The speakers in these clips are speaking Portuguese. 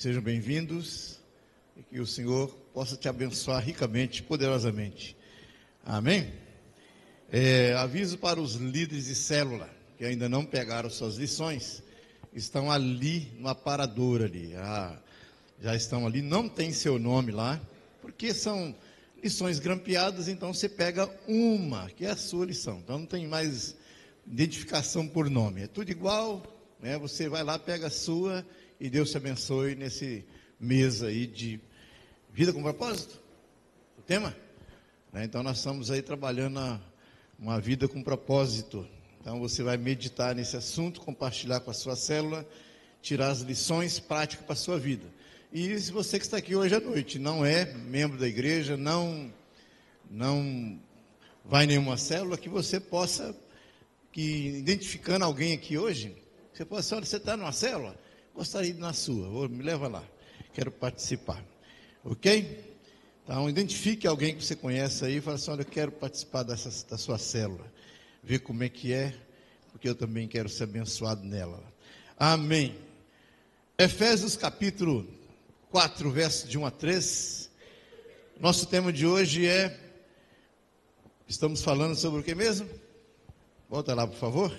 Sejam bem-vindos e que o Senhor possa te abençoar ricamente, poderosamente. Amém? Aviso para os líderes de célula que ainda não pegaram suas lições, estão ali no aparador ali. Já estão ali, não tem seu nome lá, porque são lições grampeadas, então você pega uma, que é a sua lição. Então não tem mais identificação por nome, é tudo igual, né? Você vai lá, pega a sua e Deus te abençoe nesse mês aí de vida com propósito, o tema, né? Então nós estamos aí trabalhando uma vida com propósito. Então você vai meditar nesse assunto, compartilhar com a sua célula, tirar as lições práticas para a sua vida. E se você que está aqui hoje à noite não é membro da igreja, não vai em nenhuma célula, que você possa, identificando alguém aqui hoje, você possa, olha, você está numa célula? Gostaria de ir na sua, me leva lá, quero participar, ok? Então identifique alguém que você conhece aí e fala assim, olha, eu quero participar da sua célula, ver como é que é, porque eu também quero ser abençoado nela. Amém. Efésios capítulo 4, versos de 1 a 3. Nosso tema de hoje estamos falando sobre o que mesmo? Volta lá, por favor.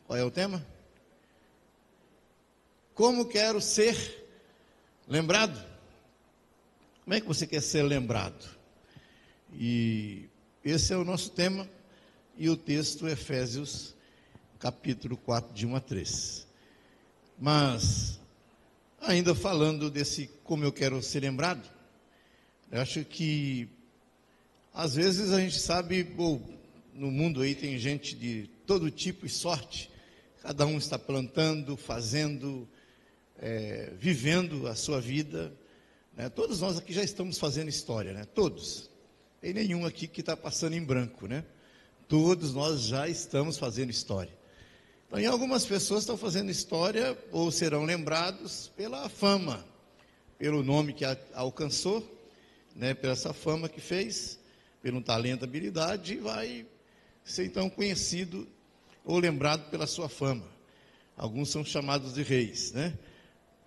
Qual é o tema? Como quero ser lembrado? Como é que você quer ser lembrado? E esse é o nosso tema, e o texto Efésios capítulo 4, de 1 a 3. Mas ainda falando desse como eu quero ser lembrado, eu acho que às vezes a gente sabe, no mundo aí tem gente de todo tipo e sorte, cada um está plantando, fazendo, vivendo a sua vida, né? Todos nós aqui já estamos fazendo história, né? Todos, tem nenhum aqui que está passando em branco, né? Todos nós já estamos fazendo história. Então, algumas pessoas estão fazendo história ou serão lembrados pela fama, pelo nome que alcançou, né, pela essa fama que fez, pelo talento, habilidade, e vai ser então conhecido ou lembrado pela sua fama. Alguns são chamados de reis, né?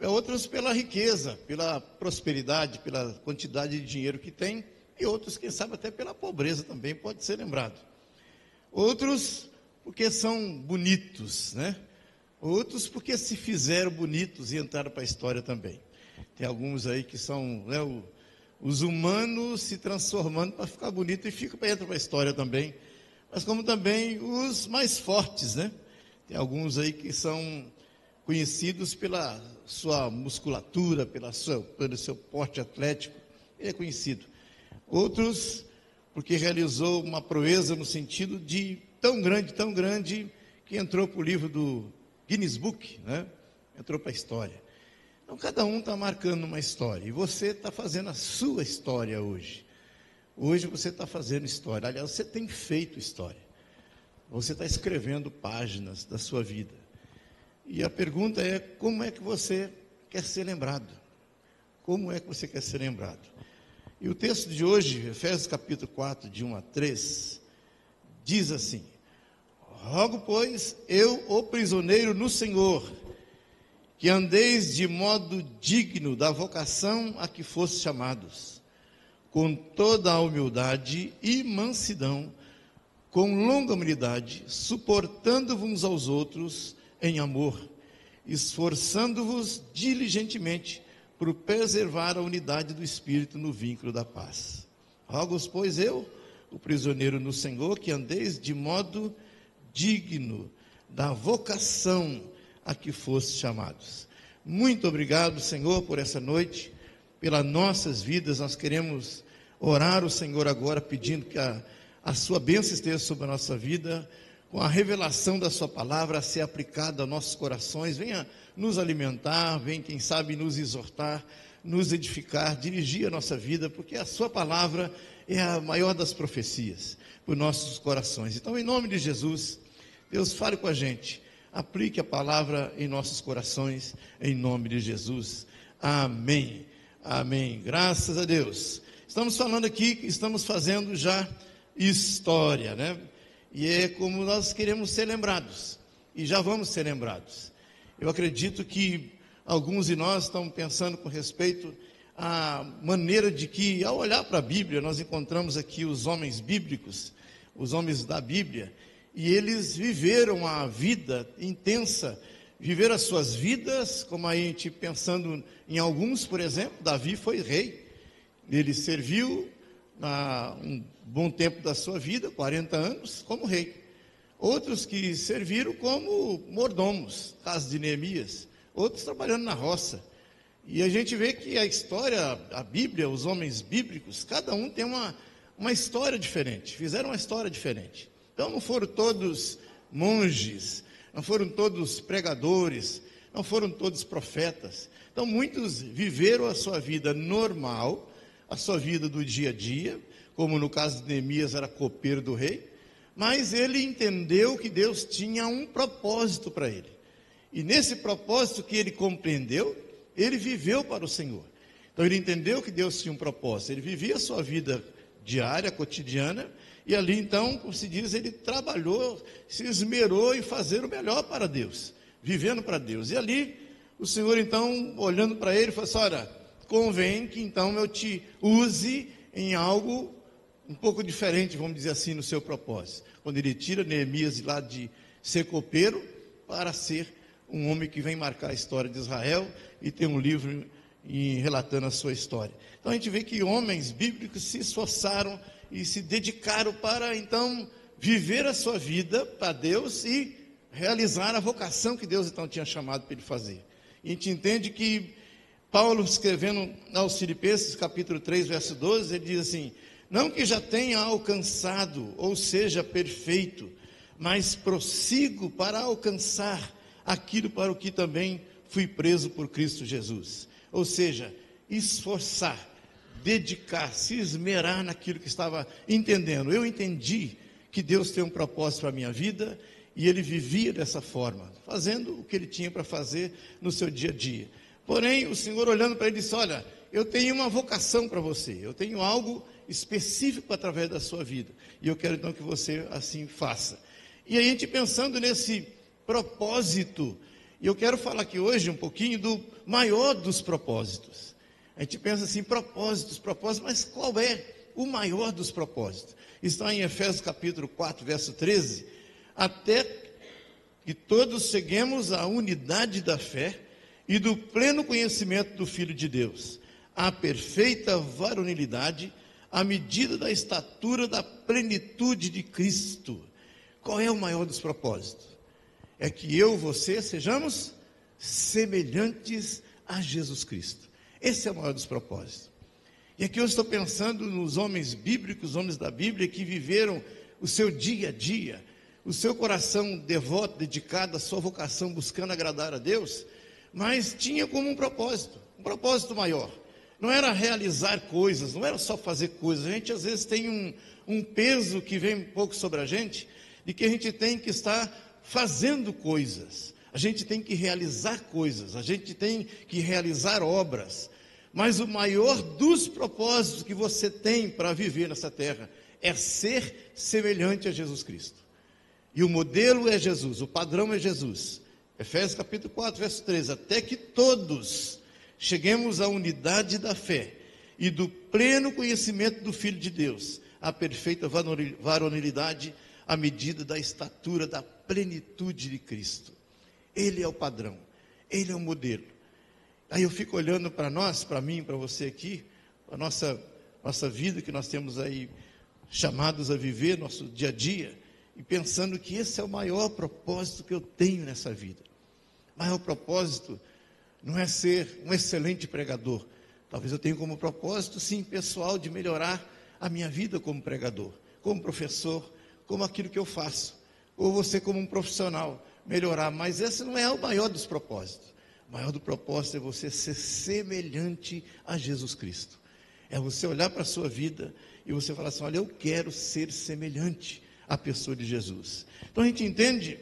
Outros pela riqueza, pela prosperidade, pela quantidade de dinheiro que tem, e outros, quem sabe, até pela pobreza também pode ser lembrado. Outros porque são bonitos, né? Outros porque se fizeram bonitos e entraram para a história também. Tem alguns aí que são, né, os humanos se transformando para ficar bonito e entram para a história também. Mas como também os mais fortes, né? Tem alguns aí que são conhecidos pela sua musculatura, pelo seu porte atlético, ele é conhecido. Outros porque realizou uma proeza no sentido de tão grande, que entrou para o livro do Guinness Book, né? Entrou para a história. Então, cada um está marcando uma história, e você está fazendo a sua história hoje. Hoje você está fazendo história, aliás, você tem feito história. Você está escrevendo páginas da sua vida. E a pergunta é, como é que você quer ser lembrado? Como é que você quer ser lembrado? E o texto de hoje, Efésios capítulo 4, de 1 a 3, diz assim: rogo, pois, eu, o prisioneiro no Senhor, que andeis de modo digno da vocação a que fostes chamados, com toda a humildade e mansidão, com longanimidade, suportando-vos uns aos outros em amor, esforçando-vos diligentemente por preservar a unidade do Espírito no vínculo da paz. Rogo-vos, pois, eu, o prisioneiro no Senhor, que andeis de modo digno da vocação a que fostes chamados. Muito obrigado, Senhor, por essa noite, pelas nossas vidas. Nós queremos orar o Senhor agora, pedindo que a sua bênção esteja sobre a nossa vida, com a revelação da sua palavra a ser aplicada aos nossos corações. Venha nos alimentar, venha, quem sabe, nos exortar, nos edificar, dirigir a nossa vida, porque a sua palavra é a maior das profecias para os nossos corações. Então, em nome de Jesus, Deus, fale com a gente, aplique a palavra em nossos corações, em nome de Jesus. Amém. Amém. Graças a Deus. Estamos falando aqui que estamos fazendo já história, né? E é como nós queremos ser lembrados, e já vamos ser lembrados. Eu acredito que alguns de nós estão pensando com respeito à maneira de que, ao olhar para a Bíblia, nós encontramos aqui os homens bíblicos, os homens da Bíblia, e eles viveram a vida intensa, viveram as suas vidas, como a gente pensando em alguns, por exemplo, Davi foi rei, ele serviu um bom tempo da sua vida, 40 anos, como rei. Outros que serviram como mordomos, caso de Neemias, outros trabalhando na roça. E a gente vê que a história, a Bíblia, os homens bíblicos, cada um tem uma história diferente, fizeram uma história diferente. Então não foram todos monges, não foram todos pregadores, não foram todos profetas. Então muitos viveram a sua vida normal, a sua vida do dia a dia, como no caso de Neemias era copeiro do rei, mas ele entendeu que Deus tinha um propósito para ele. E nesse propósito que ele compreendeu, ele viveu para o Senhor. Então ele entendeu que Deus tinha um propósito, ele vivia a sua vida diária, cotidiana, e ali então, como se diz, ele trabalhou, se esmerou em fazer o melhor para Deus, vivendo para Deus. E ali, o Senhor então, olhando para ele, falou assim: olha, convém que então eu te use em algo um pouco diferente, vamos dizer assim, no seu propósito. Quando ele tira Neemias lá de ser copeiro para ser um homem que vem marcar a história de Israel e tem um livro relatando a sua história. Então a gente vê que homens bíblicos se esforçaram e se dedicaram para então viver a sua vida para Deus e realizar a vocação que Deus então tinha chamado para ele fazer. E a gente entende que Paulo, escrevendo aos Filipenses, capítulo 3, verso 12, ele diz assim: não que já tenha alcançado, ou seja, perfeito, mas prossigo para alcançar aquilo para o que também fui preso por Cristo Jesus. Ou seja, esforçar, dedicar, se esmerar naquilo que estava entendendo. Eu entendi que Deus tem um propósito para a minha vida, e ele vivia dessa forma, fazendo o que ele tinha para fazer no seu dia a dia. Porém, o Senhor olhando para ele disse: olha, eu tenho uma vocação para você, eu tenho algo específico através da sua vida, e eu quero então que você assim faça. E a gente pensando nesse propósito, e eu quero falar aqui hoje um pouquinho do maior dos propósitos. A gente pensa assim, propósitos, mas qual é o maior dos propósitos? Está em Efésios capítulo 4, verso 13, até que todos cheguemos à unidade da fé e do pleno conhecimento do Filho de Deus, à perfeita varonilidade, à medida da estatura da plenitude de Cristo. Qual é o maior dos propósitos? É que eu e você sejamos semelhantes a Jesus Cristo. Esse é o maior dos propósitos. E aqui eu estou pensando nos homens bíblicos, homens da Bíblia, que viveram o seu dia a dia, o seu coração devoto, dedicado à sua vocação, buscando agradar a Deus, mas tinha como um propósito maior. Não era realizar coisas, não era só fazer coisas. A gente às vezes tem um peso que vem um pouco sobre a gente, de que a gente tem que estar fazendo coisas, a gente tem que realizar coisas, a gente tem que realizar obras. Mas o maior dos propósitos que você tem para viver nessa terra é ser semelhante a Jesus Cristo. E o modelo é Jesus, o padrão é Jesus. Efésios capítulo 4, verso 13, até que todos cheguemos à unidade da fé e do pleno conhecimento do Filho de Deus, à perfeita varonilidade, à medida da estatura da plenitude de Cristo. Ele é o padrão, ele é o modelo. Aí eu fico olhando para nós, para mim, para você aqui, a nossa vida que nós temos aí chamados a viver, nosso dia a dia, e pensando que esse é o maior propósito que eu tenho nessa vida. O maior propósito não é ser um excelente pregador. Talvez eu tenha como propósito, sim, pessoal, de melhorar a minha vida como pregador, como professor, como aquilo que eu faço. Ou você como um profissional, melhorar. Mas esse não é o maior dos propósitos. O maior do propósito é você ser semelhante a Jesus Cristo. É você olhar para a sua vida e você falar assim: olha, eu quero ser semelhante à pessoa de Jesus. Então a gente entende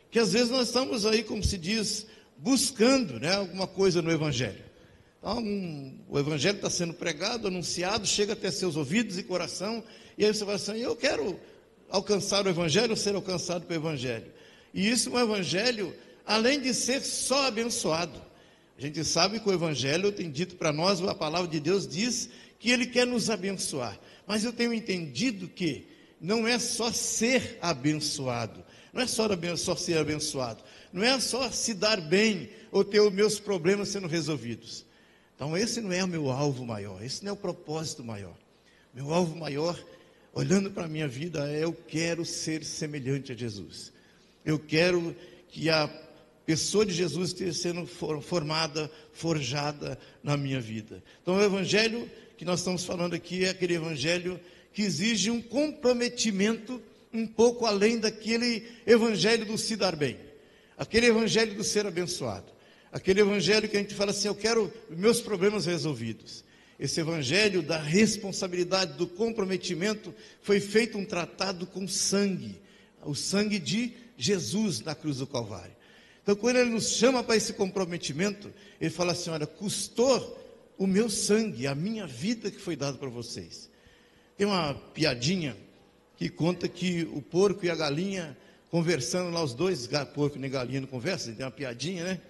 que às vezes nós estamos aí, como se diz, buscando, né, alguma coisa no Evangelho. Então, o Evangelho está sendo pregado, anunciado, chega até seus ouvidos e coração, e aí você fala assim: eu quero alcançar o Evangelho ou ser alcançado pelo Evangelho. E isso é um Evangelho, além de ser só abençoado, a A gente sabe que o Evangelho tem dito para nós, a palavra de Deus diz que Ele quer nos abençoar. Mas eu tenho entendido que não é só ser abençoado, não é só ser abençoado, não é só se dar bem ou ter os meus problemas sendo resolvidos. Então esse não é o meu alvo maior, esse não é o propósito maior. Meu alvo maior, olhando para a minha vida, é eu quero ser semelhante a Jesus. Eu quero que a pessoa de Jesus esteja sendo formada, forjada na minha vida. Então o evangelho que nós estamos falando aqui é aquele evangelho que exige um comprometimento um pouco além daquele evangelho do se dar bem, aquele evangelho do ser abençoado, aquele evangelho que a gente fala assim, eu quero meus problemas resolvidos. Esse evangelho da responsabilidade, do comprometimento, foi feito um tratado com sangue, o sangue de Jesus na cruz do Calvário. Então quando Ele nos chama para esse comprometimento, Ele fala assim, olha, custou o meu sangue, a minha vida que foi dada para vocês. Tem uma piadinha que conta que o porco e a galinha conversando lá, os dois, porco e galinha não conversam, tem uma piadinha, né?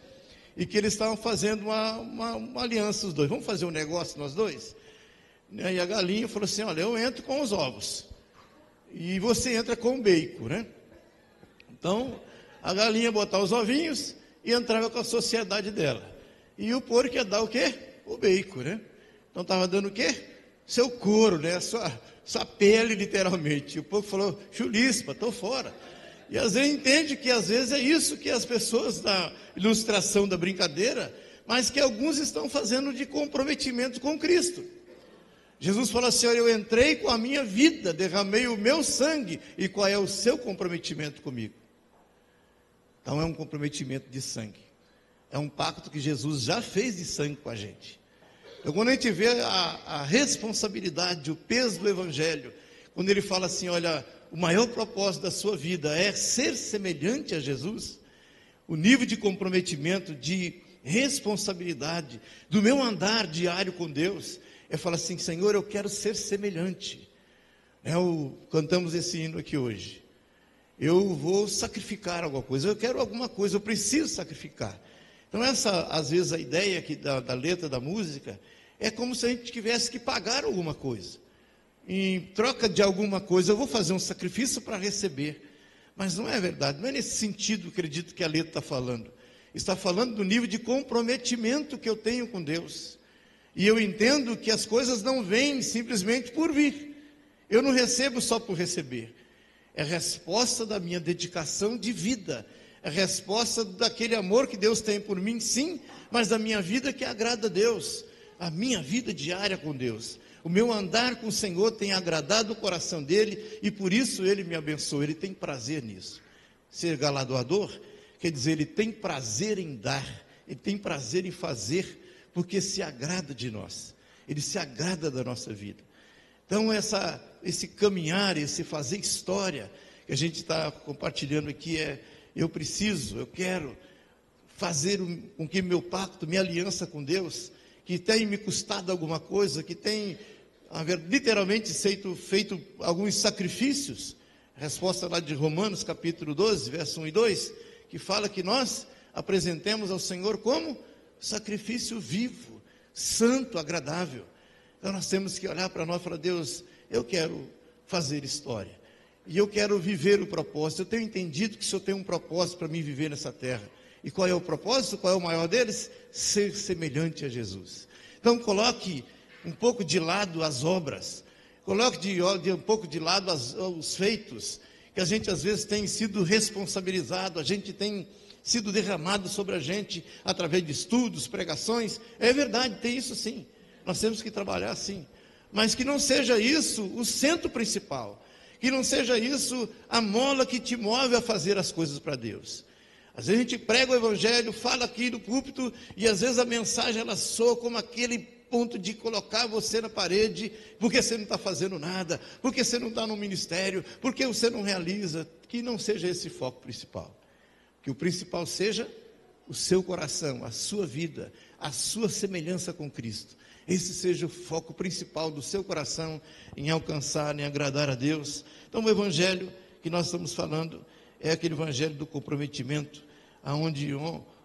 E que eles estavam fazendo uma aliança, os dois, vamos fazer um negócio nós dois? E a galinha falou assim, olha, eu entro com os ovos, e você entra com o bacon, né? Então, a galinha botava os ovinhos e entrava com a sociedade dela. E o porco ia dar o quê? O bacon, né? Então estava dando o quê? Seu couro, né? Sua pele, literalmente. E o povo falou, chulispa, estou fora. E às vezes entende que às vezes é isso que as pessoas da ilustração da brincadeira, mas que alguns estão fazendo de comprometimento com Cristo. Jesus falou assim, olha, eu entrei com a minha vida, derramei o meu sangue, e qual é o seu comprometimento comigo? Então é um comprometimento de sangue. É um pacto que Jesus já fez de sangue com a gente. Então, quando a gente vê a responsabilidade, o peso do Evangelho, quando ele fala assim, olha, o maior propósito da sua vida é ser semelhante a Jesus, o nível de comprometimento, de responsabilidade, do meu andar diário com Deus, é falar assim, Senhor, eu quero ser semelhante. Cantamos esse hino aqui hoje. Eu vou sacrificar alguma coisa, eu quero alguma coisa, eu preciso sacrificar. Então essa, às vezes, a ideia aqui da letra da música, é como se a gente tivesse que pagar alguma coisa. Em troca de alguma coisa, eu vou fazer um sacrifício para receber. Mas não é verdade, não é nesse sentido, acredito, que a letra está falando. Está falando do nível de comprometimento que eu tenho com Deus. E eu entendo que as coisas não vêm simplesmente por vir. Eu não recebo só por receber. É resposta da minha dedicação de vida. É resposta daquele amor que Deus tem por mim, sim, mas da minha vida que agrada a Deus. A minha vida diária com Deus. O meu andar com o Senhor tem agradado o coração dEle, e por isso Ele me abençoa, Ele tem prazer nisso. Ser galardoador, quer dizer, Ele tem prazer em dar, Ele tem prazer em fazer, porque se agrada de nós, Ele se agrada da nossa vida. Então esse caminhar, esse fazer história, que a gente está compartilhando aqui, eu quero fazer com que meu pacto, minha aliança com Deus, que tem me custado alguma coisa, que tem literalmente feito alguns sacrifícios, resposta lá de Romanos capítulo 12, verso 1 e 2, que fala que nós apresentemos ao Senhor como sacrifício vivo, santo, agradável. Então nós temos que olhar para nós e falar, Deus, eu quero fazer história, e eu quero viver o propósito. Eu tenho entendido que o Senhor tem um propósito para mim viver nessa terra. E qual é o propósito? Qual é o maior deles? Ser semelhante a Jesus. Então coloque um pouco de lado as obras, coloque um pouco de lado os feitos, que a gente às vezes tem sido responsabilizado, a gente tem sido derramado sobre a gente, através de estudos, pregações. É verdade, tem isso sim, nós temos que trabalhar sim, mas que não seja isso o centro principal, que não seja isso a mola que te move a fazer as coisas para Deus. Às vezes a gente prega o Evangelho, fala aqui no púlpito, e às vezes a mensagem ela soa como aquele ponto de colocar você na parede, porque você não está fazendo nada, porque você não está no ministério, porque você não realiza. Que não seja esse foco principal, que o principal seja o seu coração, a sua vida, a sua semelhança com Cristo. Esse seja o foco principal do seu coração, em alcançar, em agradar a Deus. Então o Evangelho que nós estamos falando é aquele Evangelho do comprometimento, onde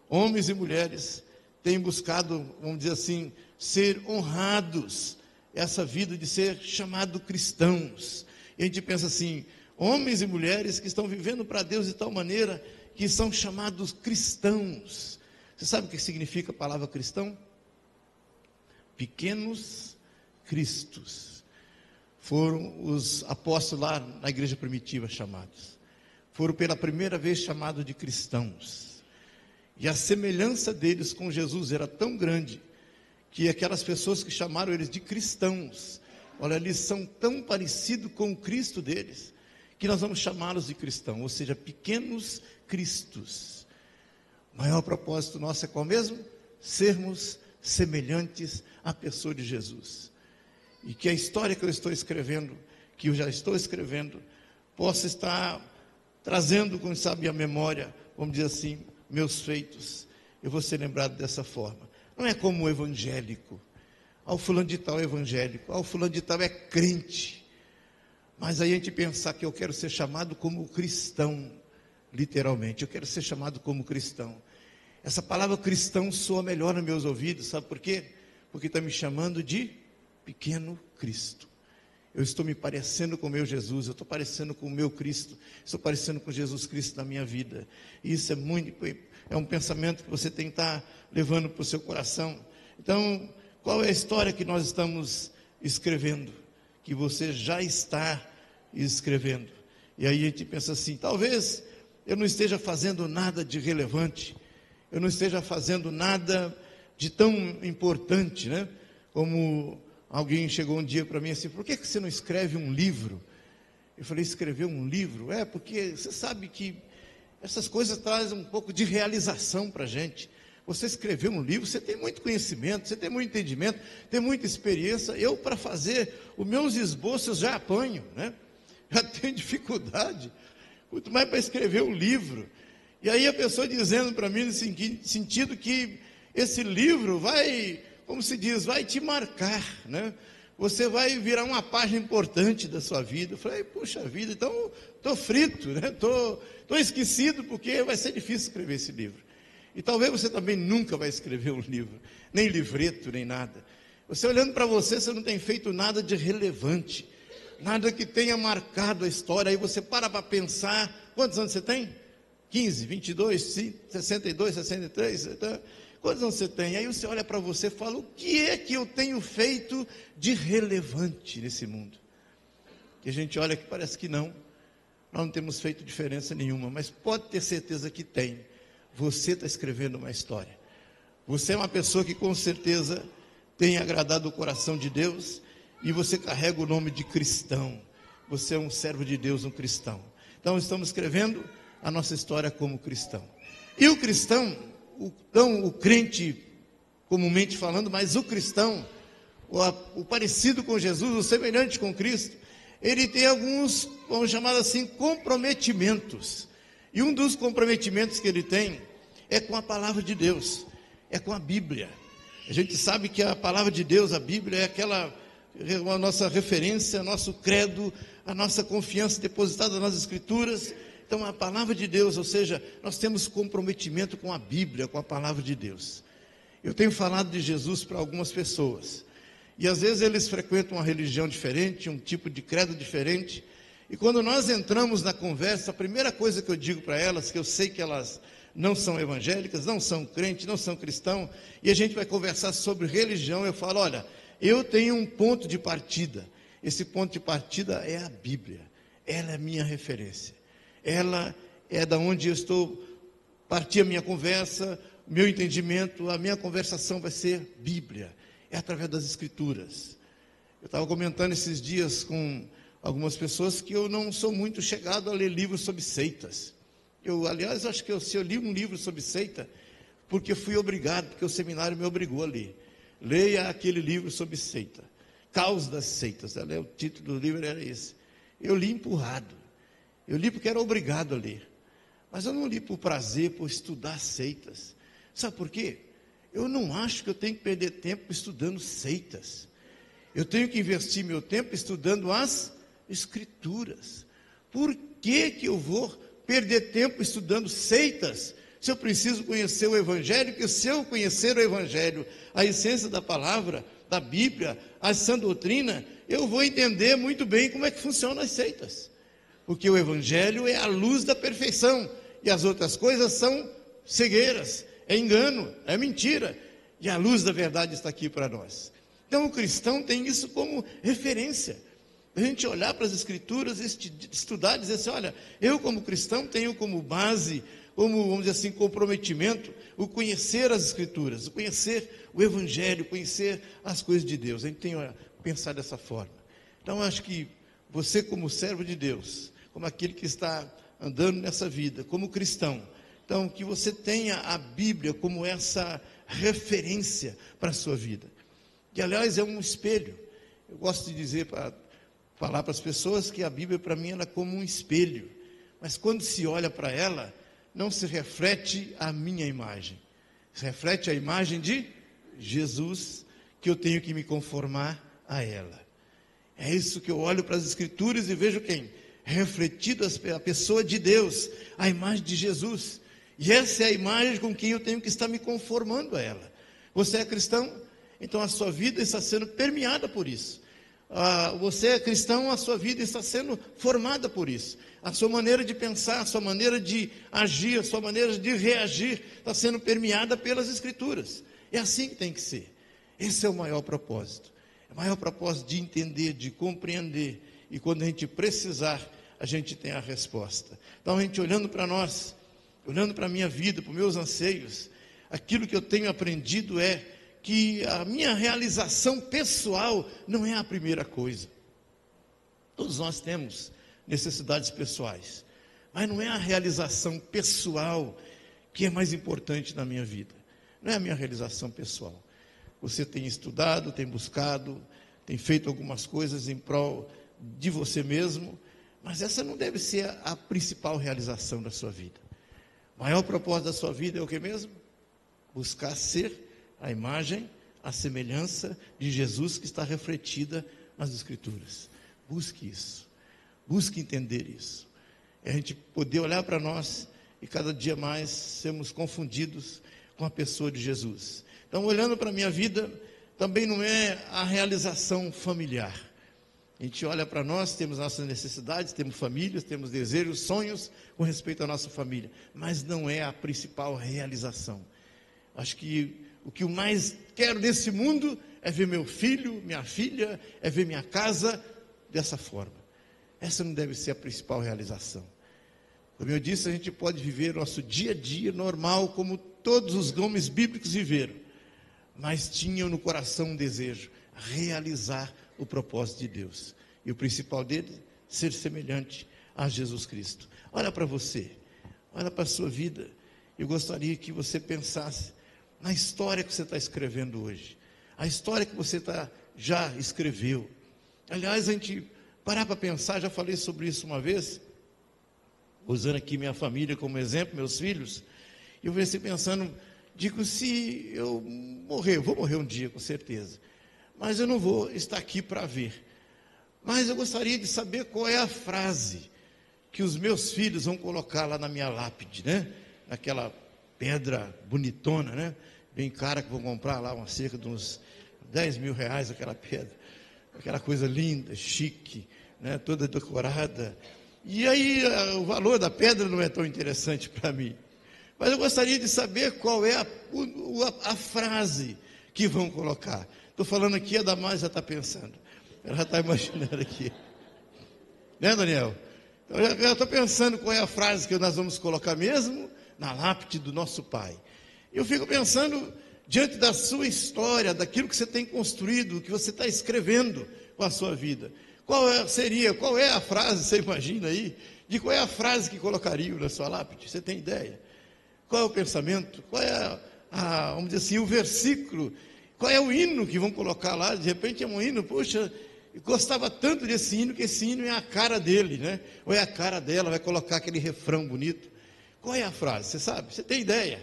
homens e mulheres têm buscado, vamos dizer assim, ser honrados, essa vida de ser chamado cristãos. E a gente pensa assim, homens e mulheres que estão vivendo para Deus de tal maneira que são chamados cristãos. Você sabe o que significa a palavra cristão? Pequenos cristos. Foram os apóstolos lá na igreja primitiva chamados. Foram pela primeira vez chamados de cristãos. E a semelhança deles com Jesus era tão grande que aquelas pessoas que chamaram eles de cristãos, olha, eles são tão parecidos com o Cristo deles, que nós vamos chamá-los de cristão, ou seja, pequenos cristos. O maior propósito nosso é qual mesmo? Sermos semelhantes à pessoa de Jesus. E que a história que eu estou escrevendo, que eu já estou escrevendo, possa estar trazendo, como sabe, a memória, vamos dizer assim, meus feitos. Eu vou ser lembrado dessa forma. Não é como o evangélico. O fulano de tal é evangélico, o fulano de tal é crente. Mas aí a gente pensar que eu quero ser chamado como cristão, literalmente, eu quero ser chamado como cristão. Essa palavra cristão soa melhor nos meus ouvidos, sabe por quê? Porque está me chamando de pequeno Cristo. Eu estou me parecendo com o meu Jesus, eu estou parecendo com o meu Cristo, estou parecendo com Jesus Cristo na minha vida. E isso é um pensamento que você tem que estar levando para o seu coração. Então, qual é a história que nós estamos escrevendo? Que você já está escrevendo. E aí a gente pensa assim, talvez eu não esteja fazendo nada de relevante, eu não esteja fazendo nada de tão importante, né? Como alguém chegou um dia para mim assim, por que você não escreve um livro? Eu falei, escrever um livro? Porque você sabe que essas coisas trazem um pouco de realização para a gente. Você escrever um livro, você tem muito conhecimento, você tem muito entendimento, tem muita experiência. Eu, para fazer os meus esboços, já apanho, né? Já tenho dificuldade, muito mais para escrever um livro. E aí a pessoa dizendo para mim, no sentido que esse livro vai, como se diz, vai te marcar, né? Você vai virar uma página importante da sua vida. Eu falei, puxa vida, então estou frito, né? Estou esquecido, porque vai ser difícil escrever esse livro. E talvez você também nunca vai escrever um livro, nem livreto, nem nada. Você olhando para você, você não tem feito nada de relevante, nada que tenha marcado a história. Aí você para pensar, quantos anos você tem? 15, 22, 62, 63, então, quantos anos você tem? Aí você olha para você e fala, o que é que eu tenho feito de relevante nesse mundo? Que a gente olha que parece que não, nós não temos feito diferença nenhuma, mas pode ter certeza que tem. Você está escrevendo uma história. Você é uma pessoa que com certeza tem agradado o coração de Deus, e você carrega o nome de cristão. Você é um servo de Deus, um cristão. Então estamos escrevendo a nossa história como cristão. E o cristão, o crente, comumente falando, mas o cristão, o parecido com Jesus, o semelhante com Cristo, ele tem alguns, vamos chamar assim, comprometimentos. E um dos comprometimentos que ele tem é com a palavra de Deus, é com a Bíblia. A gente sabe que a palavra de Deus, a Bíblia, é a nossa referência, nosso credo, a nossa confiança depositada nas Escrituras. Então, a palavra de Deus, ou seja, nós temos comprometimento com a Bíblia, com a palavra de Deus. Eu tenho falado de Jesus para algumas pessoas, e às vezes eles frequentam uma religião diferente, um tipo de credo diferente, e quando nós entramos na conversa, a primeira coisa que eu digo para elas, que eu sei que elas não são evangélicas, não são crentes, não são cristãos, e a gente vai conversar sobre religião, eu falo, olha, eu tenho um ponto de partida, esse ponto de partida é a Bíblia, ela é a minha referência, ela é da onde eu estou, partir a minha conversa, o meu entendimento, a minha conversação vai ser Bíblia, é através das Escrituras. Eu estava comentando esses dias com algumas pessoas que eu não sou muito chegado a ler livros sobre seitas. Aliás, acho que se eu li um livro sobre seita, porque fui obrigado, porque o seminário me obrigou a ler. Leia aquele livro sobre seita, Caos das Seitas, o título do livro era esse. Eu li empurrado, eu li porque era obrigado a ler, mas eu não li por prazer, por estudar seitas. Sabe por quê? Eu não acho que eu tenho que perder tempo estudando seitas, eu tenho que investir meu tempo estudando as Escrituras. Por que eu vou perder tempo estudando seitas, Se eu preciso conhecer o Evangelho, que se eu conhecer o Evangelho, a essência da palavra, da Bíblia, a sã doutrina, eu vou entender muito bem como é que funcionam as seitas. Porque o Evangelho é a luz da perfeição, e as outras coisas são cegueiras, é engano, é mentira, e a luz da verdade está aqui para nós. Então o cristão tem isso como referência. A gente olhar para as Escrituras, estudar, dizer assim, olha, eu como cristão tenho como base, como, vamos dizer assim, comprometimento, o conhecer as Escrituras, o conhecer o Evangelho, conhecer as coisas de Deus. A gente tem que pensar dessa forma. Então, eu acho que você, como servo de Deus, como aquele que está andando nessa vida, como cristão, então, que você tenha a Bíblia como essa referência para a sua vida. Que, aliás, é um espelho. Eu gosto de dizer, para falar para as pessoas, que a Bíblia, para mim, ela é como um espelho. Mas, quando se olha para ela, não se reflete a minha imagem, se reflete a imagem de Jesus, que eu tenho que me conformar a ela. É isso que eu olho para as Escrituras e vejo quem? Refletido a pessoa de Deus, a imagem de Jesus. E essa é a imagem com quem eu tenho que estar me conformando a ela. Você é cristão? Então a sua vida está sendo permeada por isso. Você é cristão, a sua vida está sendo formada por isso. A sua maneira de pensar, a sua maneira de agir, a sua maneira de reagir está sendo permeada pelas Escrituras. É assim que tem que ser. Esse é o maior propósito. É o maior propósito de entender, de compreender. E quando a gente precisar, a gente tem a resposta. Então a gente olhando para nós, olhando para a minha vida, para os meus anseios, aquilo que eu tenho aprendido é que a minha realização pessoal não é a primeira coisa. Todos nós temos necessidades pessoais, mas não é a realização pessoal que é mais importante na minha vida. Não é a minha realização pessoal. Você tem estudado, tem buscado, tem feito algumas coisas em prol de você mesmo, mas essa não deve ser a principal realização da sua vida. O maior propósito da sua vida é o que mesmo? Buscar ser a imagem, a semelhança de Jesus que está refletida nas Escrituras. Busque isso. Busque entender isso. É a gente poder olhar para nós e cada dia mais sermos confundidos com a pessoa de Jesus. Então, olhando para a minha vida, também não é a realização familiar. A gente olha para nós, temos nossas necessidades, temos famílias, temos desejos, sonhos com respeito à nossa família, mas não é a principal realização. Acho que o que eu mais quero nesse mundo é ver meu filho, minha filha, é ver minha casa dessa forma. Essa não deve ser a principal realização. Como eu disse, a gente pode viver o nosso dia a dia normal, como todos os homens bíblicos viveram, mas tinham no coração um desejo, realizar o propósito de Deus. E o principal dele, ser semelhante a Jesus Cristo. Olha para você, olha para a sua vida. Eu gostaria que você pensasse na história que você está escrevendo hoje, a história que você já escreveu. Aliás, a gente parar para pensar, já falei sobre isso uma vez, usando aqui minha família como exemplo, meus filhos, eu venho assim pensando, digo, se eu morrer, eu vou morrer um dia com certeza, mas eu não vou estar aqui para ver. Mas eu gostaria de saber qual é a frase que os meus filhos vão colocar lá na minha lápide, né? Naquela pedra bonitona, né? Bem cara, que vão comprar lá uma cerca de uns 10 mil reais aquela pedra. Aquela coisa linda, chique, né? Toda decorada. E aí o valor da pedra não é tão interessante para mim. Mas eu gostaria de saber qual é a frase que vão colocar. Estou falando aqui, a Damares já está pensando. Ela já está imaginando aqui. Né, Daniel? Então, eu já estou pensando qual é a frase que nós vamos colocar mesmo na lápide do nosso pai. Eu fico pensando, diante da sua história, daquilo que você tem construído, que você está escrevendo com a sua vida. Qual é a frase, você imagina aí, de qual é a frase que colocariam na sua lápide? Você tem ideia? Qual é o pensamento? Qual é vamos dizer assim, o versículo? Qual é o hino que vão colocar lá? De repente é um hino, poxa, eu gostava tanto desse hino, que esse hino é a cara dele, né? Ou é a cara dela, vai colocar aquele refrão bonito. Qual é a frase? Você sabe? Você tem ideia?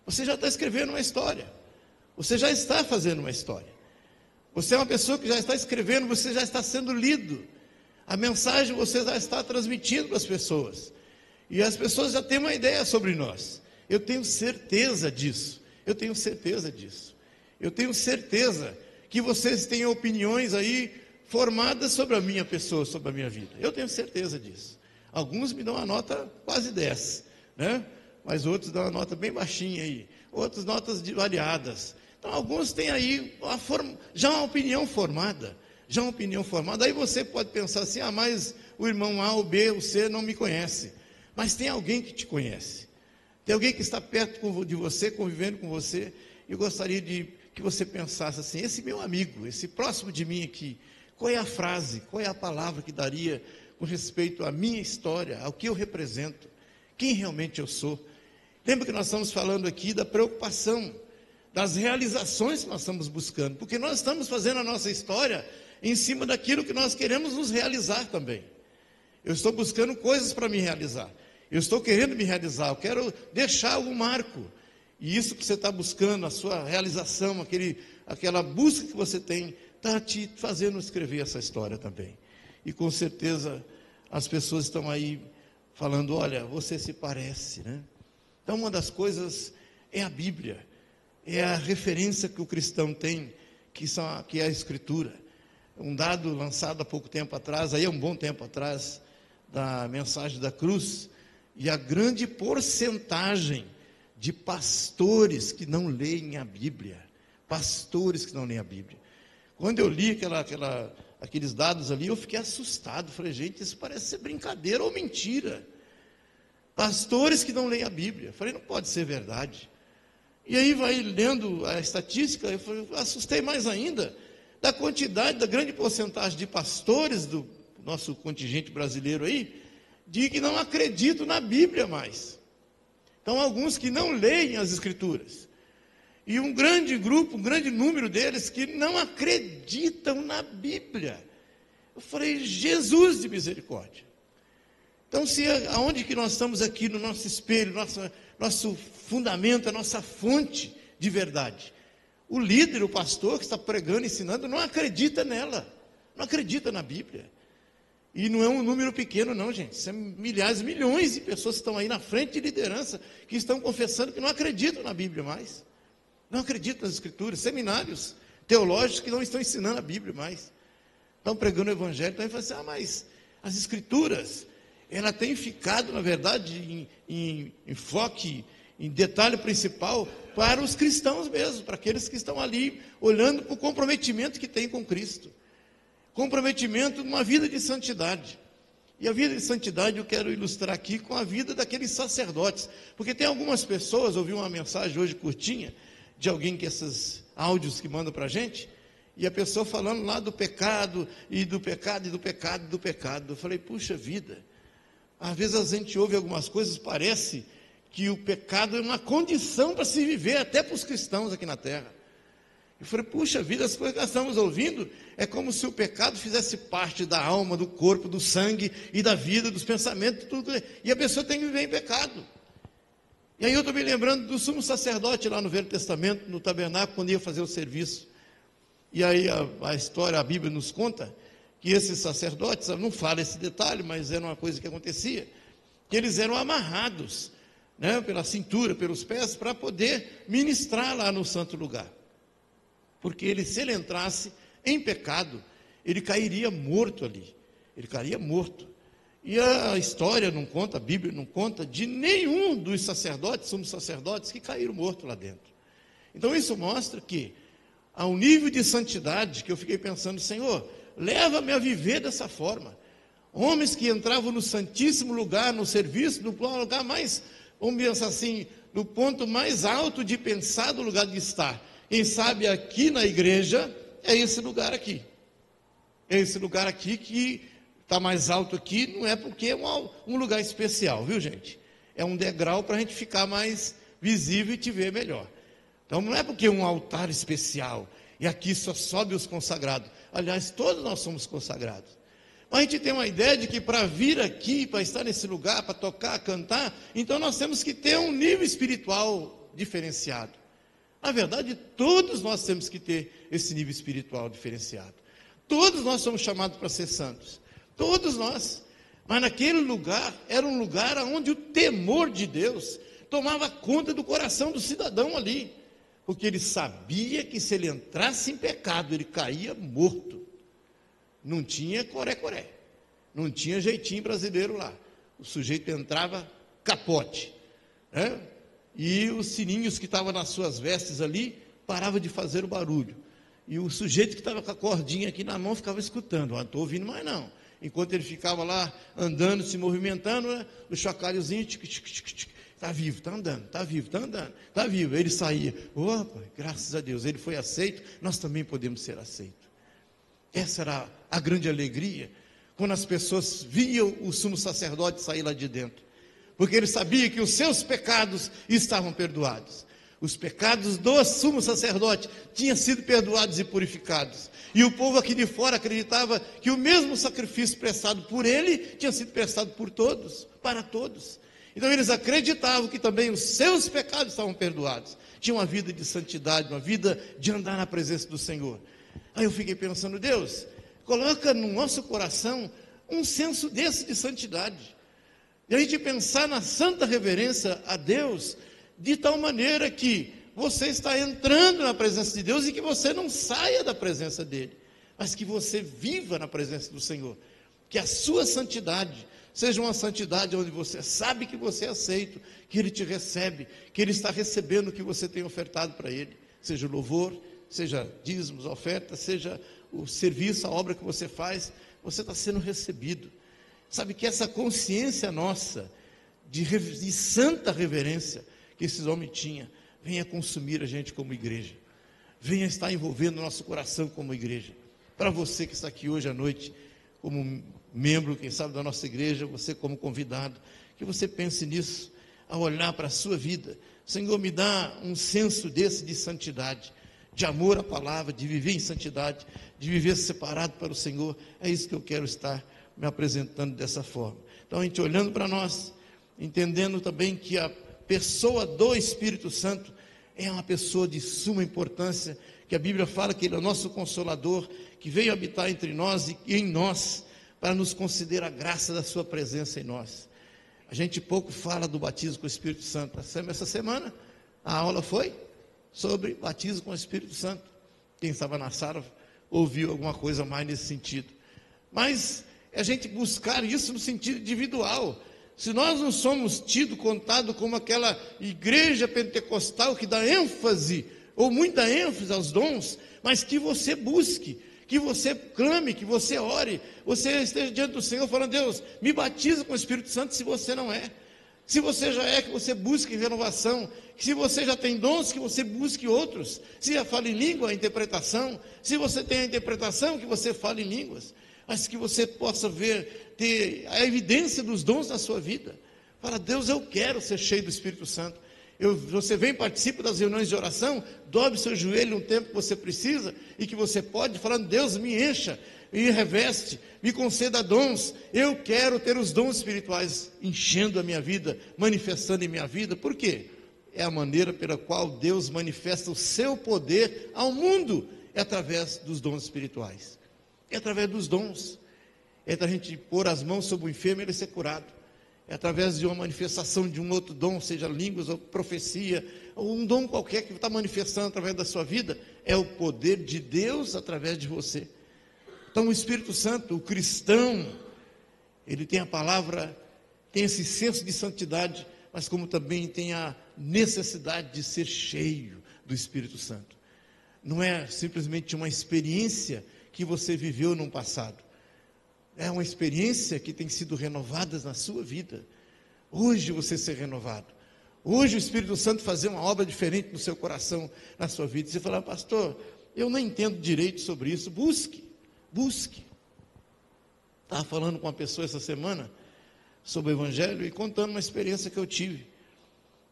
Você já está escrevendo uma história. Você já está fazendo uma história. Você é uma pessoa que já está escrevendo, você já está sendo lido. A mensagem você já está transmitindo para as pessoas. E as pessoas já têm uma ideia sobre nós. Eu tenho certeza disso. Eu tenho certeza disso. Eu tenho certeza que vocês têm opiniões aí formadas sobre a minha pessoa, sobre a minha vida. Eu tenho certeza disso. Alguns me dão uma nota quase 10, né? Mas outros dão uma nota bem baixinha aí. Outras notas variadas. Então, alguns têm aí já uma opinião formada. Já uma opinião formada. Aí você pode pensar assim, mas o irmão A, o B, o C não me conhece. Mas tem alguém que te conhece. Tem alguém que está perto de você, convivendo com você. Eu gostaria que você pensasse assim, esse meu amigo, esse próximo de mim aqui, qual é a frase, qual é a palavra que daria com respeito à minha história, ao que eu represento, quem realmente eu sou? Lembra que nós estamos falando aqui da preocupação, das realizações que nós estamos buscando, porque nós estamos fazendo a nossa história em cima daquilo que nós queremos nos realizar também. Eu estou buscando coisas para me realizar, eu estou querendo me realizar, eu quero deixar algum marco, e isso que você está buscando, a sua realização, aquela busca que você tem, está te fazendo escrever essa história também. E com certeza as pessoas estão aí falando, olha, você se parece, né? Então uma das coisas é a Bíblia, é a referência que o cristão tem, que é a Escritura. Um dado lançado há pouco tempo atrás, aí é um bom tempo atrás, da mensagem da cruz, e a grande porcentagem de pastores que não leem a Bíblia, pastores que não leem a Bíblia. Quando eu li aqueles dados ali, eu fiquei assustado, falei, gente, isso parece ser brincadeira ou mentira. Pastores que não leem a Bíblia, eu falei, não pode ser verdade. E aí vai lendo a estatística, eu assustei mais ainda, da quantidade, da grande porcentagem de pastores do nosso contingente brasileiro aí, de que não acreditam na Bíblia mais. Então, alguns que não leem as Escrituras. E um grande grupo, um grande número deles que não acreditam na Bíblia. Eu falei, Jesus de misericórdia. Então, aonde que nós estamos aqui no nosso espelho, nosso fundamento, a nossa fonte de verdade? O líder, o pastor que está pregando, ensinando, não acredita nela, não acredita na Bíblia. E não é um número pequeno não, gente, são milhares, milhões de pessoas que estão aí na frente de liderança, que estão confessando que não acreditam na Bíblia mais, não acreditam nas Escrituras, seminários teológicos que não estão ensinando a Bíblia mais, estão pregando o Evangelho, então ele fala assim, mas as Escrituras, ela tem ficado, na verdade, em enfoque, em detalhe principal, para os cristãos mesmo, para aqueles que estão ali, olhando para o comprometimento que tem com Cristo, comprometimento numa vida de santidade. E a vida de santidade eu quero ilustrar aqui com a vida daqueles sacerdotes, porque tem algumas pessoas, ouvi uma mensagem hoje curtinha, de alguém que esses áudios que manda para a gente, e a pessoa falando lá do pecado, e do pecado, e do pecado, e do pecado. Eu falei, puxa vida, às vezes a gente ouve algumas coisas, parece que o pecado é uma condição para se viver, até para os cristãos aqui na terra. Eu falei, puxa vida, as coisas que nós estamos ouvindo, é como se o pecado fizesse parte da alma, do corpo, do sangue, e da vida, dos pensamentos, tudo, e a pessoa tem que viver em pecado. E aí eu estou me lembrando do sumo sacerdote lá no Velho Testamento, no tabernáculo, quando ia fazer o serviço. E aí a história, a Bíblia nos conta, que esses sacerdotes, não fala esse detalhe, mas era uma coisa que acontecia, que eles eram amarrados, né, pela cintura, pelos pés, para poder ministrar lá no santo lugar. Porque se ele entrasse em pecado, ele cairia morto ali, ele cairia morto. E a história não conta, a Bíblia não conta de nenhum dos sacerdotes, sumos sacerdotes, que caíram mortos lá dentro. Então isso mostra que há um nível de santidade que eu fiquei pensando, Senhor, leva-me a viver dessa forma. Homens que entravam no santíssimo lugar, no serviço, no lugar mais, vamos pensar assim, no ponto mais alto de pensar do lugar de estar. Quem sabe aqui na igreja, é esse lugar aqui. É esse lugar aqui que está mais alto aqui, não é porque é um lugar especial, viu gente? É um degrau para a gente ficar mais visível e te ver melhor. Então não é porque é um altar especial, e aqui só sobe os consagrados. Aliás, todos nós somos consagrados. Mas a gente tem uma ideia de que para vir aqui, para estar nesse lugar, para tocar, cantar, então nós temos que ter um nível espiritual diferenciado. Na verdade, todos nós temos que ter esse nível espiritual diferenciado. Todos nós somos chamados para ser santos. Todos nós. Mas naquele lugar, era um lugar onde o temor de Deus tomava conta do coração do cidadão ali, porque ele sabia que se ele entrasse em pecado, ele caía morto. Não tinha coré-coré, não tinha jeitinho brasileiro lá. O sujeito entrava capote, né? E os sininhos que estavam nas suas vestes ali, parava de fazer o barulho. E o sujeito que estava com a cordinha aqui na mão ficava escutando, não estou ouvindo mais não. Enquanto ele ficava lá andando, se movimentando, né? O chocalhozinho, está vivo, está andando, está vivo, está andando, está vivo. Ele saía, opa, graças a Deus, ele foi aceito, nós também podemos ser aceitos. Essa era a grande alegria, quando as pessoas viam o sumo sacerdote sair lá de dentro, porque ele sabia que os seus pecados estavam perdoados. Os pecados do sumo sacerdote tinham sido perdoados e purificados. E o povo aqui de fora acreditava que o mesmo sacrifício prestado por ele tinha sido prestado por todos, para todos. Então eles acreditavam que também os seus pecados estavam perdoados. Tinham uma vida de santidade, uma vida de andar na presença do Senhor. Aí eu fiquei pensando, Deus, coloca no nosso coração um senso desse de santidade. E a gente pensar na santa reverência a Deus, de tal maneira que você está entrando na presença de Deus e que você não saia da presença dEle, mas que você viva na presença do Senhor. Que a sua santidade seja uma santidade onde você sabe que você é aceito, que Ele te recebe, que Ele está recebendo o que você tem ofertado para Ele, seja louvor, seja dízimos, oferta, seja o serviço, a obra que você faz, você está sendo recebido. Sabe que essa consciência nossa de santa reverência que esses homens tinham, venha consumir a gente como igreja, venha estar envolvendo o nosso coração como igreja. Para você que está aqui hoje à noite, como membro, quem sabe, da nossa igreja, você como convidado, que você pense nisso, ao olhar para a sua vida. Senhor, me dá um senso desse de santidade, de amor à palavra, de viver em santidade, de viver separado para o Senhor. É isso que eu quero estar me apresentando dessa forma. Então, a gente olhando para nós, entendendo também que a pessoa do Espírito Santo é uma pessoa de suma importância, que a Bíblia fala que Ele é o nosso Consolador, que veio habitar entre nós e em nós, para nos conceder a graça da sua presença em nós. A gente pouco fala do batismo com o Espírito Santo. Essa semana, a aula foi sobre batismo com o Espírito Santo. Quem estava na sala ouviu alguma coisa mais nesse sentido. Mas é a gente buscar isso no sentido individual. Se nós não somos tidos, contados como aquela igreja pentecostal que dá ênfase, ou muita ênfase aos dons, mas que você busque, que você clame, que você ore, você esteja diante do Senhor falando, Deus, me batiza com o Espírito Santo se você não é. Se você já é, que você busque renovação. Se você já tem dons, que você busque outros. Se já fala em língua, a interpretação. Se você tem a interpretação, que você fale em línguas. Mas que você possa ter a evidência dos dons na sua vida. Fala, Deus, eu quero ser cheio do Espírito Santo. Você vem, participa das reuniões de oração, dobre seu joelho no tempo que você precisa e que você pode, falando, Deus, me encha, me reveste, me conceda dons. Eu quero ter os dons espirituais enchendo a minha vida, manifestando em minha vida. Por quê? É a maneira pela qual Deus manifesta o seu poder ao mundo, é através dos dons espirituais. É através dos dons, é da gente pôr as mãos sobre o enfermo e ele ser curado, é através de uma manifestação de um outro dom, seja línguas ou profecia, ou um dom qualquer que está manifestando através da sua vida, é o poder de Deus através de você. Então o Espírito Santo, o cristão, ele tem a palavra, tem esse senso de santidade, mas como também tem a necessidade de ser cheio do Espírito Santo. Não é simplesmente uma experiência que você viveu no passado. É uma experiência que tem sido renovada na sua vida. Hoje você ser renovado. Hoje o Espírito Santo fazer uma obra diferente no seu coração, na sua vida. Você fala, pastor, eu não entendo direito sobre isso. Busque. Estava falando com uma pessoa essa semana sobre o Evangelho e contando uma experiência que eu tive.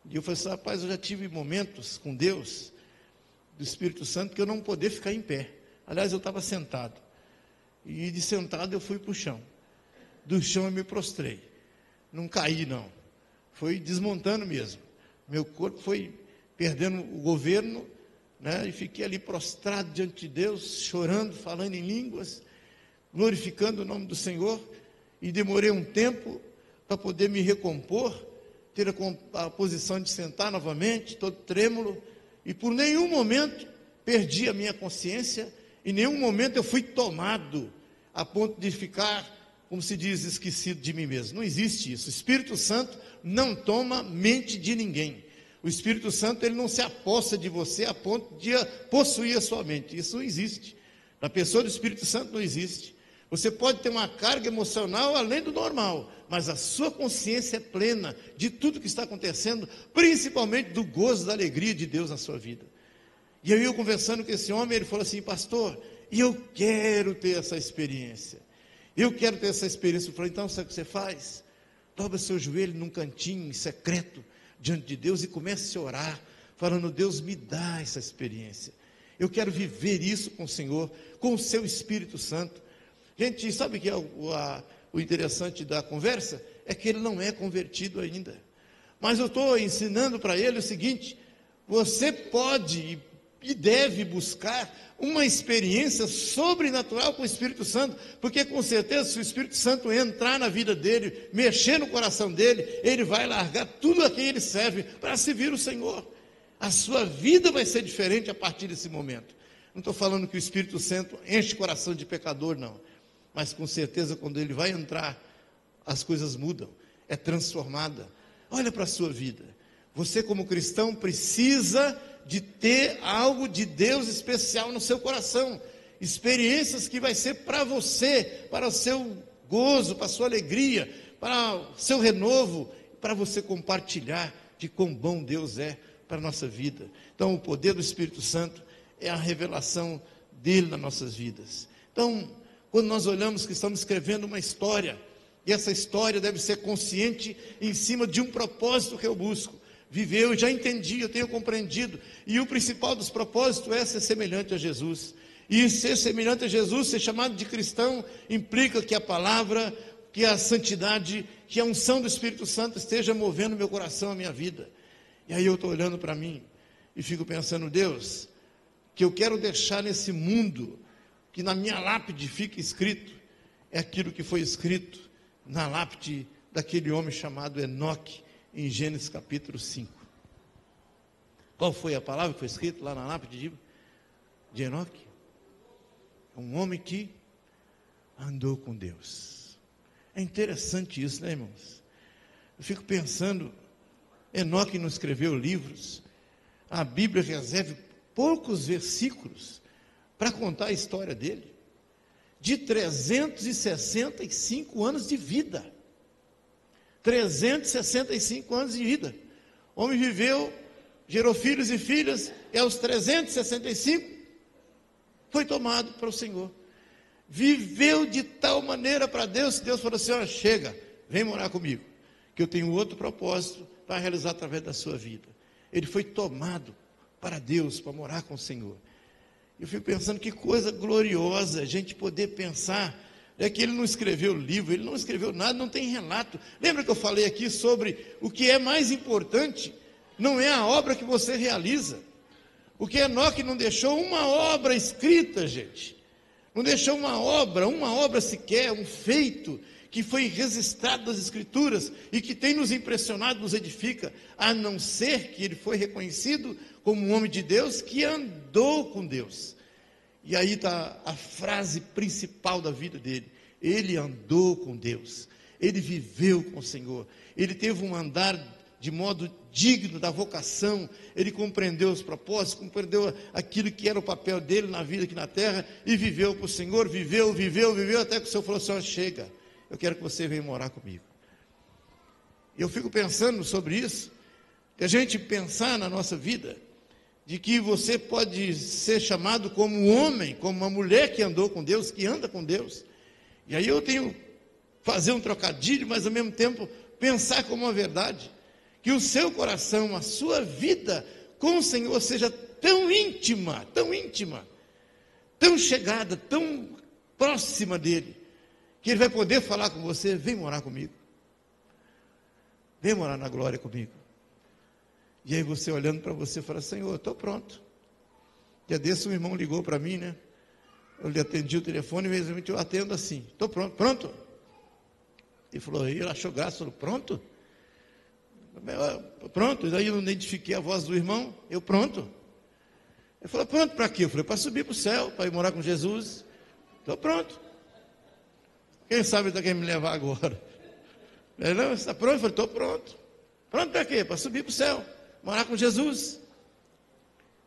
E eu falei assim, rapaz, eu já tive momentos com Deus, do Espírito Santo, que eu não podia ficar em pé. Aliás, eu estava sentado. E de sentado eu fui para o chão. Do chão eu me prostrei. Não caí não. Foi desmontando mesmo. Meu corpo foi perdendo o governo, né? E fiquei ali prostrado diante de Deus, chorando, falando em línguas, glorificando o nome do Senhor. E demorei um tempo para poder me recompor. ter a posição de sentar novamente, todo trêmulo, e por nenhum momento perdi a minha consciência, em nenhum momento eu fui tomado a ponto de ficar, como se diz, esquecido de mim mesmo. Não existe isso. O Espírito Santo não toma mente de ninguém. O Espírito Santo, ele não se apossa de você a ponto de possuir a sua mente. Isso não existe. Na pessoa do Espírito Santo não existe. Você pode ter uma carga emocional além do normal, mas a sua consciência é plena de tudo que está acontecendo, principalmente do gozo, da alegria de Deus na sua vida. E aí eu conversando com esse homem, ele falou assim: pastor, eu quero ter essa experiência. Eu quero ter essa experiência. Eu falei: então sabe o que você faz? Dobra seu joelho num cantinho secreto diante de Deus e comece a orar, falando: Deus, me dá essa experiência. Eu quero viver isso com o Senhor, com o seu Espírito Santo. Gente, sabe o que é o interessante da conversa? É que ele não é convertido ainda. Mas eu estou ensinando para ele o seguinte: você pode e deve buscar uma experiência sobrenatural com o Espírito Santo, porque com certeza, se o Espírito Santo entrar na vida dele, mexer no coração dele, ele vai largar tudo a quem ele serve para servir o Senhor. A sua vida vai ser diferente a partir desse momento. Não estou falando que o Espírito Santo enche o coração de pecador, não. Mas com certeza, quando ele vai entrar, as coisas mudam, é transformada. Olha para a sua vida. Você, como cristão, precisa de ter algo de Deus especial no seu coração. Experiências que vai ser para você, para o seu gozo, para a sua alegria, para o seu renovo, para você compartilhar de quão bom Deus é para a nossa vida. Então, o poder do Espírito Santo é a revelação dele nas nossas vidas. Então, quando nós olhamos que estamos escrevendo uma história, e essa história deve ser consciente em cima de um propósito que eu busco. Viver, eu já entendi, eu tenho compreendido, e o principal dos propósitos é ser semelhante a Jesus. E ser semelhante a Jesus, ser chamado de cristão, implica que a palavra, que a santidade, que a unção do Espírito Santo esteja movendo meu coração, a minha vida. E aí eu estou olhando para mim e fico pensando: Deus, que eu quero deixar nesse mundo, que na minha lápide fique escrito, é aquilo que foi escrito na lápide daquele homem chamado Enoque, em Gênesis capítulo 5. Qual foi a palavra que foi escrita lá na lápide de Enoque? Um homem que andou com Deus. É interessante isso, né, irmãos? Eu fico pensando, Enoque não escreveu livros, a Bíblia reserva poucos versículos para contar a história dele, de 365 anos de vida. 365 anos de vida. O homem viveu, gerou filhos e filhas, e aos 365 foi tomado para o Senhor. Viveu de tal maneira para Deus, que Deus falou assim: olha, chega, vem morar comigo, que eu tenho outro propósito para realizar através da sua vida. Ele foi tomado para Deus, para morar com o Senhor. Eu fico pensando que coisa gloriosa a gente poder pensar, é que ele não escreveu livro, ele não escreveu nada, não tem relato. Lembra que eu falei aqui sobre o que é mais importante? Não é a obra que você realiza. O que Enoque não deixou uma obra escrita, gente. Não deixou uma obra sequer, um feito que foi registrado nas Escrituras e que tem nos impressionado, nos edifica, a não ser que ele foi reconhecido como um homem de Deus que andou com Deus. E aí está a frase principal da vida dele: ele andou com Deus, ele viveu com o Senhor, ele teve um andar de modo digno da vocação, ele compreendeu os propósitos, compreendeu aquilo que era o papel dele na vida aqui na terra, e viveu para o Senhor, viveu, até que o Senhor falou assim: chega, eu quero que você venha morar comigo. Eu fico pensando sobre isso, que a gente pensar na nossa vida, de que você pode ser chamado como um homem, como uma mulher que andou com Deus, que anda com Deus. E aí eu tenho que fazer um trocadilho, mas ao mesmo tempo pensar como uma verdade, que o seu coração, a sua vida com o Senhor seja tão íntima, tão chegada, tão próxima dele, que ele vai poder falar com você: vem morar comigo, vem morar na glória comigo. E aí você olhando para você fala: Senhor, estou pronto. Dia desse um irmão ligou para mim, né? Eu lhe atendi o telefone e mesmo eu atendo assim: estou pronto. Ele falou: ele achou graça, falou: pronto? Pronto, daí eu não identifiquei a voz do irmão, eu pronto. Ele falou, pronto para quê? Eu falei, para subir para o céu, para ir morar com Jesus. Estou pronto. Quem sabe ele está querendo me levar agora? Ele, não, você está pronto? Eu falei, estou pronto. Pronto para quê? Para subir para o céu, morar com Jesus.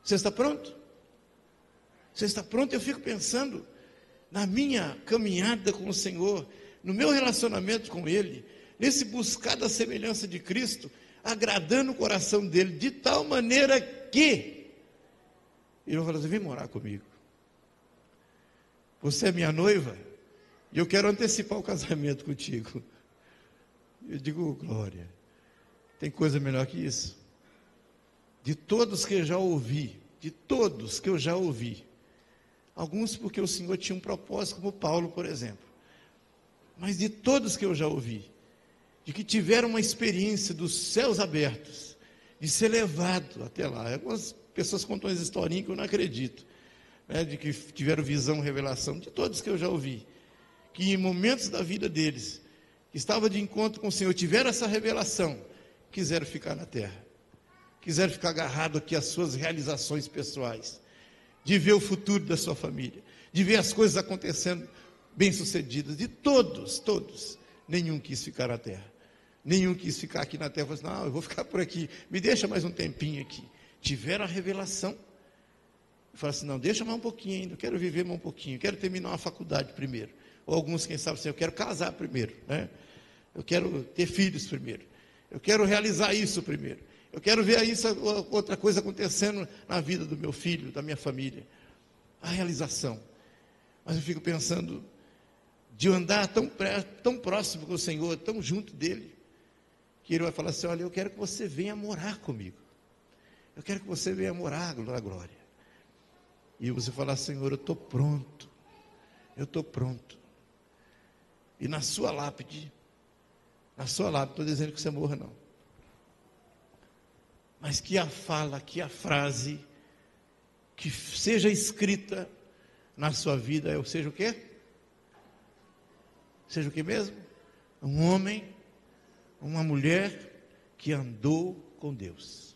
Você está pronto? Você está pronto? Eu fico pensando na minha caminhada com o Senhor, no meu relacionamento com Ele, nesse buscar da semelhança de Cristo, agradando o coração dele, de tal maneira que ele vai falar assim, vem morar comigo. Você é minha noiva e eu quero antecipar o casamento contigo. Eu digo, glória, tem coisa melhor que isso? De todos que eu já ouvi, alguns porque o Senhor tinha um propósito, como Paulo, por exemplo, mas de todos que eu já ouvi, de que tiveram uma experiência dos céus abertos, de ser levado até lá. Algumas pessoas contam as historinhas que eu não acredito, né, de que tiveram visão, revelação, de todos que eu já ouvi, que em momentos da vida deles, que estavam de encontro com o Senhor, tiveram essa revelação, quiseram ficar na terra, quiseram ficar agarrado aqui às suas realizações pessoais, de ver o futuro da sua família, de ver as coisas acontecendo bem-sucedidas, de todos, nenhum quis ficar na terra. Nenhum quis ficar aqui na terra, falou assim, não, eu vou ficar por aqui, me deixa mais um tempinho aqui. Tiveram a revelação, falaram assim, não, deixa mais um pouquinho ainda, eu quero viver mais um pouquinho, eu quero terminar uma faculdade primeiro. Ou alguns, quem sabe assim, eu quero casar primeiro, né? Eu quero ter filhos primeiro, eu quero realizar isso primeiro, eu quero ver isso, outra coisa acontecendo na vida do meu filho, da minha família. A realização. Mas eu fico pensando, de andar tão próximo com o Senhor, tão junto dEle, que Ele vai falar assim, olha, eu quero que você venha morar comigo. Eu quero que você venha morar na glória. E você falar, Senhor, eu estou pronto. E na sua lápide, estou dizendo que você morra não. Mas que a fala, que a frase, que seja escrita na sua vida, seja o quê? Seja o que mesmo? Um homem, uma mulher que andou com Deus.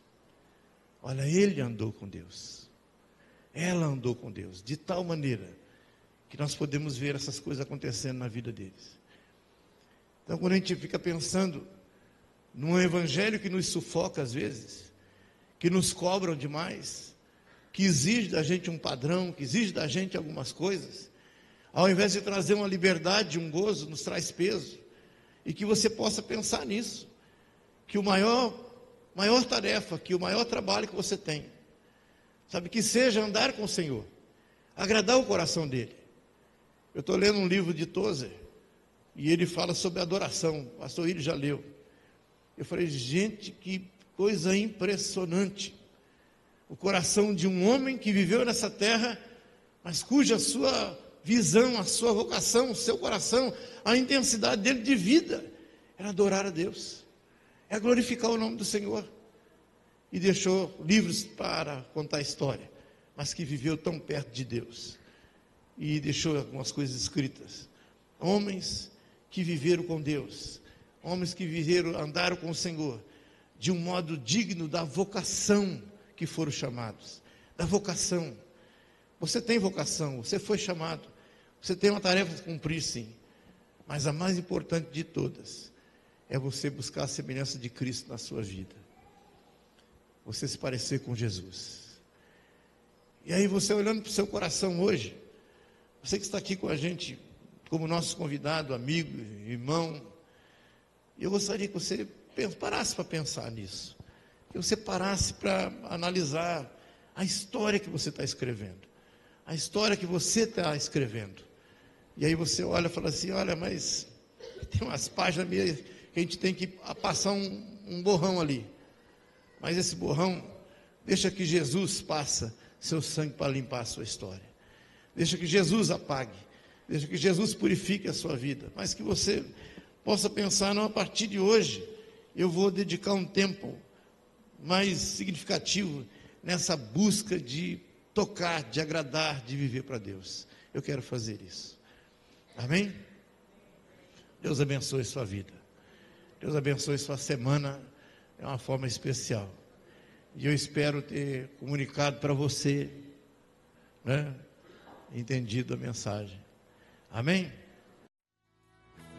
Olha, ele andou com Deus. Ela andou com Deus, de tal maneira que nós podemos ver essas coisas acontecendo na vida deles. Então, quando a gente fica pensando num evangelho que nos sufoca às vezes, que nos cobram demais, que exige da gente um padrão, que exige da gente algumas coisas, ao invés de trazer uma liberdade, um gozo, nos traz peso. E que você possa pensar nisso, que o maior tarefa, que o maior trabalho que você tem, sabe, que seja andar com o Senhor, agradar o coração dEle. Eu estou lendo um livro de Tozer, e ele fala sobre adoração, o pastor Ilho já leu. Eu falei, gente, que coisa impressionante, o coração de um homem que viveu nessa terra, mas cuja sua visão, a sua vocação, o seu coração, a intensidade dele de vida, era adorar a Deus, é glorificar o nome do Senhor, e deixou livros para contar a história, mas que viveu tão perto de Deus, e deixou algumas coisas escritas, homens que viveram com Deus, homens que andaram com o Senhor, de um modo digno da vocação que foram chamados, da vocação. Você tem vocação, você foi chamado, você tem uma tarefa a cumprir, sim, mas a mais importante de todas é você buscar a semelhança de Cristo na sua vida, você se parecer com Jesus. E aí você olhando para o seu coração hoje, você que está aqui com a gente como nosso convidado, amigo, irmão, eu gostaria que você parasse para pensar nisso, que você parasse para analisar a história que você está escrevendo, a história que você está escrevendo. E aí você olha e fala assim, olha, mas tem umas páginas que a gente tem que passar um borrão ali. Mas esse borrão, deixa que Jesus passa seu sangue para limpar a sua história. Deixa que Jesus apague. Deixa que Jesus purifique a sua vida. Mas que você possa pensar, não, a partir de hoje, eu vou dedicar um tempo mais significativo nessa busca de tocar, de agradar, de viver para Deus. Eu quero fazer isso. Amém? Deus abençoe sua vida. Deus abençoe sua semana é uma forma especial. E eu espero ter comunicado para você, né, entendido a mensagem. Amém?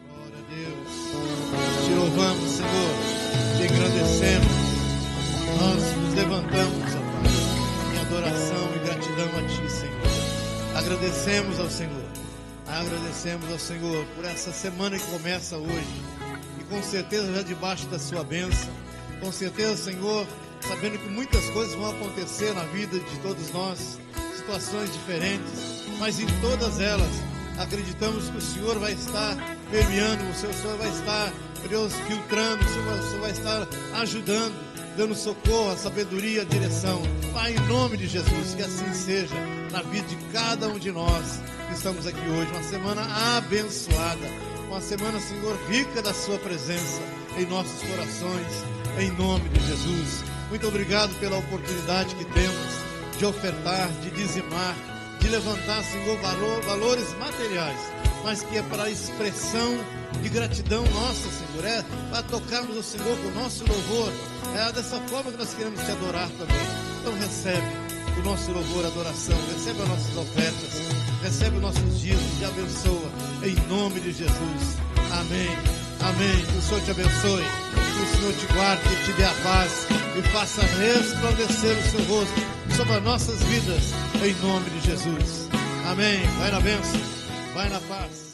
Glória a Deus. Te louvamos, Senhor. Te engrandecemos. Nós nos levantamos, ó Pai, em adoração e gratidão a Ti, Senhor. Agradecemos ao Senhor. Agradecemos ao Senhor por essa semana que começa hoje. E com certeza já debaixo da Sua bênção. Com certeza, Senhor, sabendo que muitas coisas vão acontecer na vida de todos nós, situações diferentes, mas em todas elas acreditamos que o Senhor vai estar permeando, o Senhor vai estar, Deus, filtrando, o Senhor vai estar ajudando, dando socorro, a sabedoria, a direção. Pai, em nome de Jesus, que assim seja na vida de cada um de nós que estamos aqui hoje. Uma semana abençoada, uma semana, Senhor, rica da Sua presença em nossos corações, em nome de Jesus. Muito obrigado pela oportunidade que temos de ofertar, de dizimar, de levantar, Senhor, valores materiais, mas que é para a expressão de gratidão nossa, Senhor, é para tocarmos o Senhor com o nosso louvor. É dessa forma que nós queremos te adorar também. Então recebe o nosso louvor, adoração, recebe as nossas ofertas, recebe os nossos dízimos, te abençoa, em nome de Jesus. Amém, amém. Que o Senhor te abençoe, que o Senhor te guarde, que te dê a paz e faça resplandecer o seu rosto sobre as nossas vidas, em nome de Jesus. Amém. Vai na bênção, vai na paz.